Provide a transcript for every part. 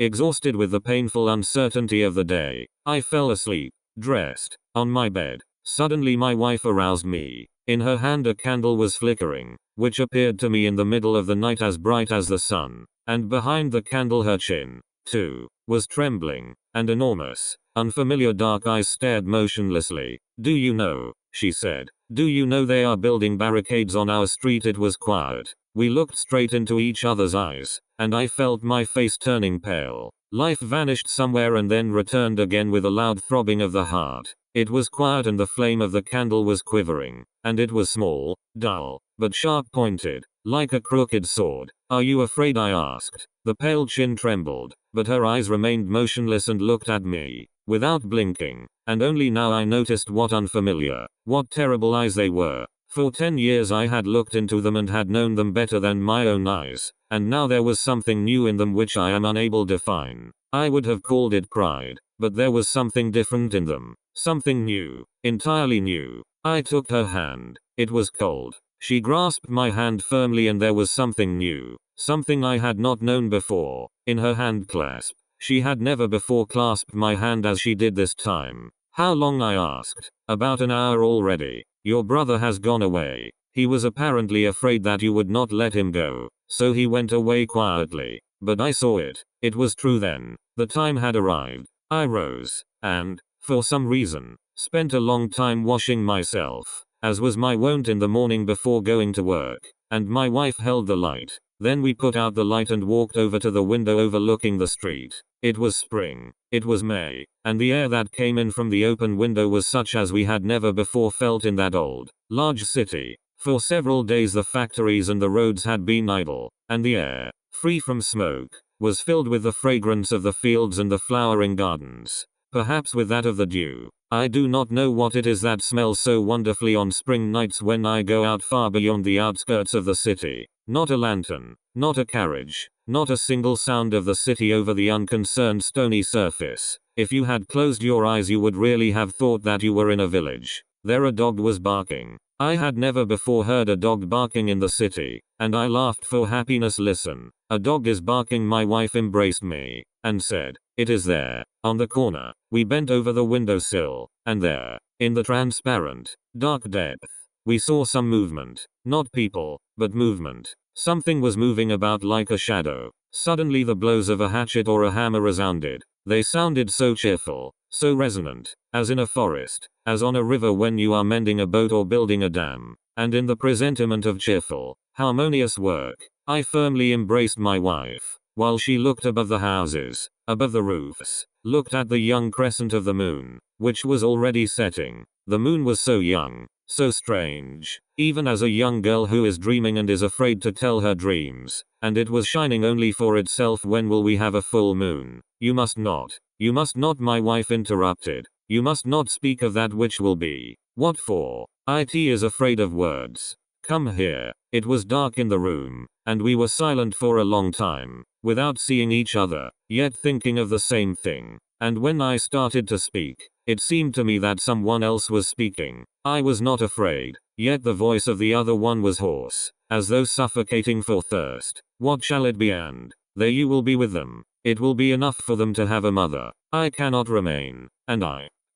Exhausted with the painful uncertainty of the day, I fell asleep, dressed, on my bed. Suddenly my wife aroused me. In her hand a candle was flickering, which appeared to me in the middle of the night as bright as the sun, and behind the candle her chin, too, was trembling, and enormous, unfamiliar dark eyes stared motionlessly. "Do you know?" she said. "Do you know they are building barricades on our street?" It was quiet. We looked straight into each other's eyes, and I felt my face turning pale. Life vanished somewhere and then returned again with a loud throbbing of the heart. It was quiet and the flame of the candle was quivering, and it was small, dull, but sharp-pointed, like a crooked sword. "Are you afraid?" I asked. The pale chin trembled, but her eyes remained motionless and looked at me, without blinking, and only now I noticed what unfamiliar, what terrible eyes they were. For 10 years I had looked into them and had known them better than my own eyes, and now there was something new in them which I am unable to define. I would have called it pride, but there was something different in them. Something new, entirely new. I took her hand. It was cold. She grasped my hand firmly and there was something new, something I had not known before, in her hand clasp. She had never before clasped my hand as she did this time. "How long?" I asked. "About an hour already. Your brother has gone away. He was apparently afraid that you would not let him go, so he went away quietly. But I saw it. It was true then. The time had arrived." I rose, and, for some reason, spent a long time washing myself, as was my wont in the morning before going to work, and my wife held the light. Then we put out the light and walked over to the window overlooking the street. It was spring. It was May, and the air that came in from the open window was such as we had never before felt in that old, large city. For several days the factories and the roads had been idle, and the air, free from smoke, was filled with the fragrance of the fields and the flowering gardens, perhaps with that of the dew. I do not know what it is that smells so wonderfully on spring nights when I go out far beyond the outskirts of the city. Not a lantern, not a carriage, not a single sound of the city over the unconcerned stony surface. If you had closed your eyes you would really have thought that you were in a village. There a dog was barking. I had never before heard a dog barking in the city, and I laughed for happiness. "Listen, a dog is barking." My wife embraced me, and said, "It is there, on the corner." We bent over the windowsill, and there, in the transparent, dark depth, we saw some movement. Not people, but movement. Something was moving about like a shadow. Suddenly the blows of a hatchet or a hammer resounded. They sounded so cheerful, so resonant, as in a forest, as on a river when you are mending a boat or building a dam, and in the presentiment of cheerful, harmonious work, I firmly embraced my wife, while she looked above the houses, above the roofs, looked at the young crescent of the moon, which was already setting. The moon was so young, so strange, even as a young girl who is dreaming and is afraid to tell her dreams, and it was shining only for itself. "When will we have a full moon?" You must not, my wife interrupted. "You must not speak of that which will be." "What for?" "It is afraid of words. Come here." It was dark in the room, and we were silent for a long time, without seeing each other, yet thinking of the same thing. And when I started to speak, it seemed to me that someone else was speaking. I was not afraid, yet the voice of the other one was hoarse, as though suffocating for thirst. "What shall it be?" "And there you will be with them. It will be enough for them to have a mother. I cannot remain. And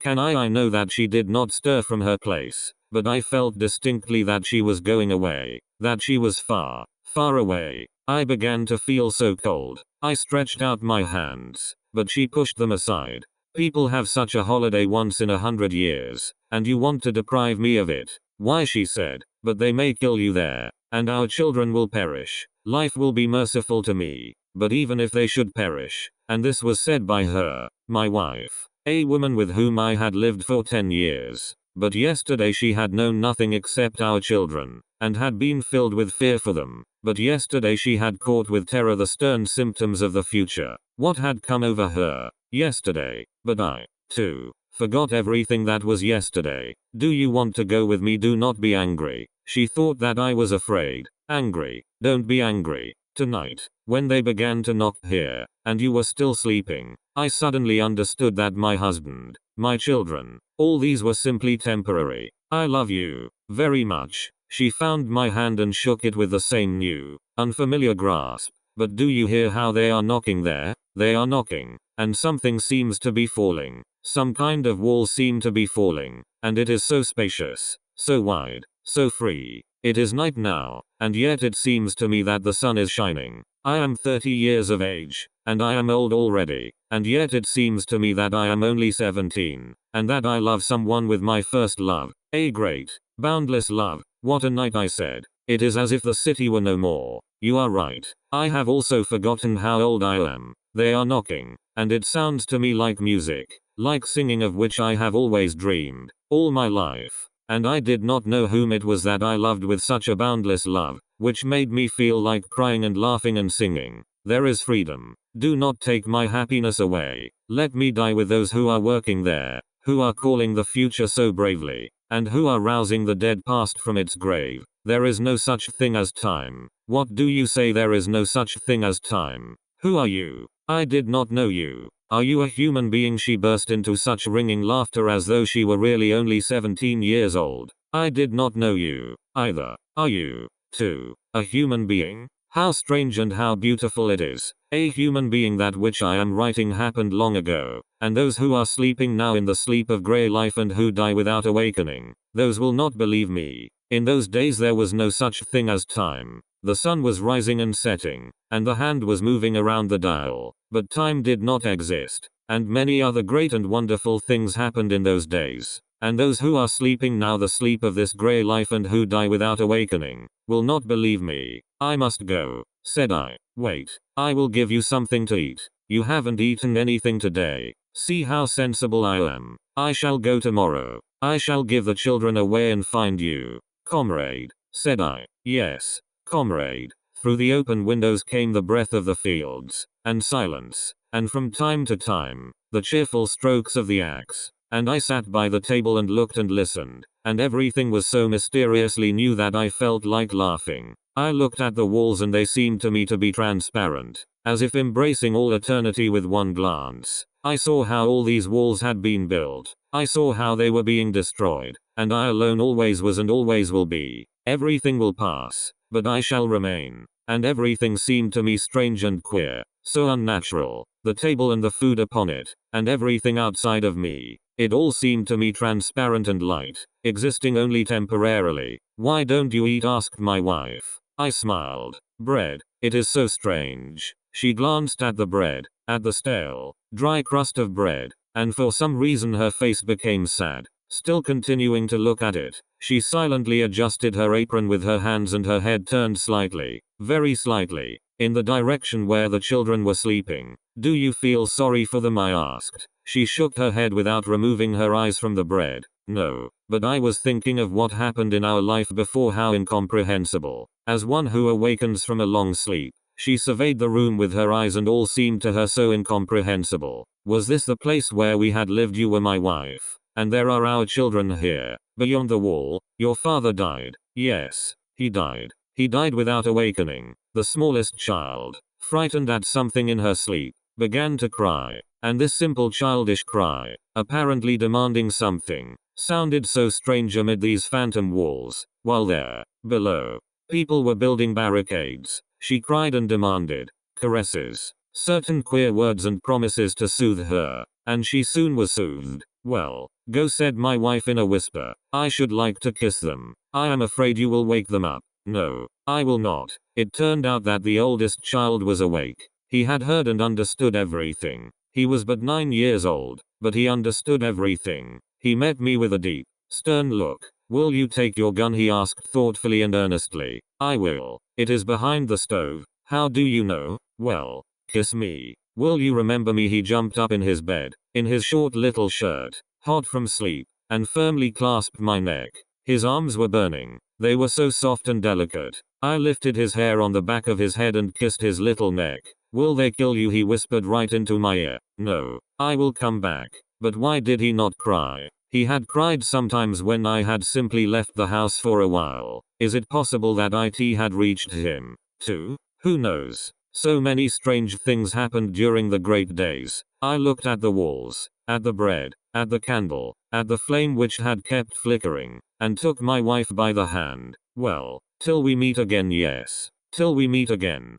can I know that she did not stir from her place, but I felt distinctly that she was going away, that she was far, far away. I began to feel so cold. I stretched out my hands, but she pushed them aside. "People have such a holiday once in 100 years, and you want to deprive me of it." "Why?" she said. "But they may kill you there, and our children will perish. Life will be merciful to me, but even if they should perish," and this was said by her, my wife, a woman with whom I had lived for 10 years. But yesterday she had known nothing except our children, and had been filled with fear for them. But yesterday she had caught with terror the stern symptoms of the future. What had come over her yesterday? But I, too, forgot everything that was yesterday. "Do you want to go with me?" "Do not be angry." She thought that I was afraid. "Angry? Don't be angry. Tonight, when they began to knock here, and you were still sleeping, I suddenly understood that my husband, my children, all these were simply temporary. I love you very much." She found my hand and shook it with the same new, unfamiliar grasp. "But do you hear how they are knocking there?" They are knocking, and something seems to be falling. Some kind of walls seem to be falling, and it is so spacious, so wide, so free. It is night now, and yet it seems to me that the sun is shining. I am 30 years of age, and I am old already, and yet it seems to me that I am only 17, and that I love someone with my first love, a great, boundless love. What a night, I said. It is as if the city were no more. You are right. I have also forgotten how old I am. They are knocking, and it sounds to me like music, like singing, of which I have always dreamed, all my life. And I did not know whom it was that I loved with such a boundless love, which made me feel like crying and laughing and singing. There is freedom. Do not take my happiness away. Let me die with those who are working there, who are calling the future so bravely, and who are rousing the dead past from its grave. There is no such thing as time. What do you say? There is no such thing as time? Who are you? I did not know you. Are you a human being? She burst into such ringing laughter as though she were really only 17 years old. I did not know you, either. Are you, too, a human being? How strange and how beautiful it is. A human being. That which I am writing happened long ago, and those who are sleeping now in the sleep of grey life and who die without awakening, those will not believe me. In those days there was no such thing as time. The sun was rising and setting, and the hand was moving around the dial, but time did not exist, and many other great and wonderful things happened in those days. And those who are sleeping now the sleep of this grey life and who die without awakening, will not believe me. I must go, said I. Wait, I will give you something to eat. You haven't eaten anything today. See how sensible I am. I shall go tomorrow. I shall give the children away and find you. Comrade, said I. Yes, comrade. Through the open windows came the breath of the fields, and silence, and from time to time, the cheerful strokes of the axe. And I sat by the table and looked and listened, and everything was so mysteriously new that I felt like laughing. I looked at the walls and they seemed to me to be transparent, as if embracing all eternity with one glance. I saw how all these walls had been built. I saw how they were being destroyed, and I alone always was and always will be. Everything will pass, but I shall remain. And everything seemed to me strange and queer, so unnatural. The table and the food upon it, and everything outside of me. It all seemed to me transparent and light, existing only temporarily. Why don't you eat? Asked my wife. I smiled. Bread. It is so strange. She glanced at the bread, at the stale, dry crust of bread, and for some reason her face became sad. Still continuing to look at it, she silently adjusted her apron with her hands and her head turned slightly, very slightly, in the direction where the children were sleeping. Do you feel sorry for them? I asked. She shook her head without removing her eyes from the bread. No, but I was thinking of what happened in our life before. How incomprehensible. As one who awakens from a long sleep, she surveyed the room with her eyes and all seemed to her so incomprehensible. Was this the place where we had lived? You were my wife. And there are our children here, beyond the wall. Your father died. Yes, he died. He died without awakening. The smallest child, frightened at something in her sleep, began to cry. And this simple childish cry, apparently demanding something, sounded so strange amid these phantom walls, while there, below, people were building barricades. She cried and demanded caresses, certain queer words and promises to soothe her, and she soon was soothed. Well, go, said my wife in a whisper. I should like to kiss them. I am afraid you will wake them up. No, I will not. It turned out that the oldest child was awake. He had heard and understood everything. He was but 9 years old, but he understood everything. He met me with a deep, stern look. Will you take your gun? He asked thoughtfully and earnestly. I will. It is behind the stove. How do you know? Well, kiss me. Will you remember me? He jumped up in his bed, in his short little shirt, hot from sleep, and firmly clasped my neck. His arms were burning. They were so soft and delicate. I lifted his hair on the back of his head and kissed his little neck. Will they kill you? He whispered right into my ear. No, I will come back. But why did he not cry? He had cried sometimes when I had simply left the house for a while. Is it possible that it had reached him, too? Who knows? So many strange things happened during the great days. I looked at the walls, at the bread, at the candle, at the flame which had kept flickering, and took my wife by the hand. Well, till we meet again. Yes, till we meet again.